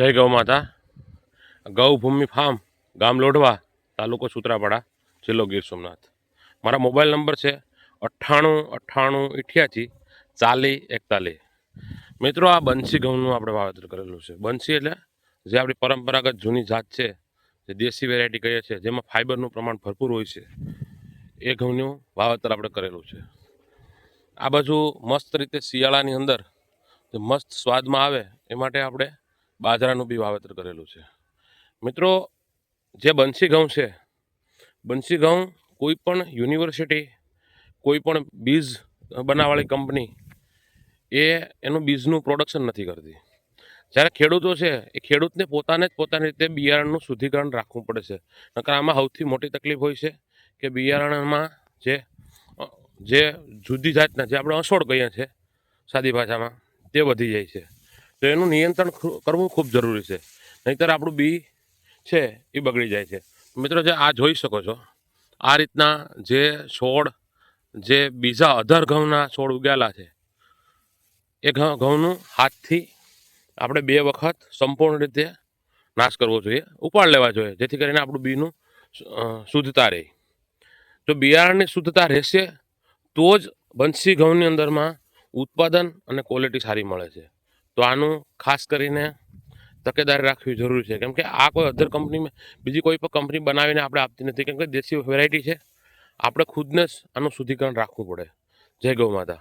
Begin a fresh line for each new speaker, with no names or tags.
જય ગૌ માતા. ગૌભૂમિ ફાર્મ, ગામ લોઢવા, તાલુકો સૂત્રાપાડા, જિલ્લો ગીર સોમનાથ. મારા મોબાઈલ નંબર છે 98 98 88 40 41. મિત્રો, આ બંસી ઘઉંનું આપણે વાવેતર કરેલું છે. બંસી એટલે જે આપણી પરંપરાગત જૂની જાત છે, જે દેશી વેરાયટી કહીએ છીએ, જેમાં ફાઇબરનું પ્રમાણ ભરપૂર હોય છે, એ ઘઉંનું વાવેતર આપણે કરેલું છે. આ બાજુ મસ્ત રીતે શિયાળાની અંદર જે મસ્ત સ્વાદમાં આવે એ માટે આપણે બાજરાનું બી વાવેતર કરેલું છે. મિત્રો, જે બંસી ઘઉં છે, બંસી ઘઉં કોઈ પણ યુનિવર્સિટી, કોઈ પણ બીજ બનાવવાળી કંપની એનું બીજનું પ્રોડક્શન નથી કરતી. જ્યારે ખેડૂતો છે, એ ખેડૂતને પોતાને જ પોતાની રીતે બિયારણનું શુદ્ધિકરણ રાખવું પડે છે. નકર આમાં સૌથી મોટી તકલીફ હોય છે કે બિયારણમાં જે જુદી જાતના, જે આપણે અસોડ કહીએ છીએ સાદી ભાષામાં, તે વધી જાય છે. તો એનું નિયંત્રણ કરવું ખૂબ જરૂરી છે, નહીંતર આપણું બી છે એ બગડી જાય છે. મિત્રો, જે આ જોઈ શકો છો, આ રીતના જે છોડ, જે બીજા અધર ઘઉંના છોડ ઉગેલા છે, એ ઘઉંનું હાથથી આપણે 2 વખત સંપૂર્ણ રીતે નાશ કરવો જોઈએ, ઉપાડ લેવા જોઈએ, જેથી કરીને આપણું બીનું શુદ્ધતા રહે. જો બિયારણની શુદ્ધતા રહેશે તો જ બંસી ઘઉંની અંદરમાં ઉત્પાદન અને ક્વોલિટી સારી મળે છે. તો આનું ખાસ કરીને તકેદારી રાખવી જરૂરી છે, કેમ કે આ કોઈ અધર કંપની, બીજી કોઈ પણ કંપની બનાવીને આપણે આપતી નથી, કેમ કે દેશી વેરાયટી છે. આપણે ખુદને જ આનું શુદ્ધિકરણ રાખવું પડે. જય ગૌ માતા.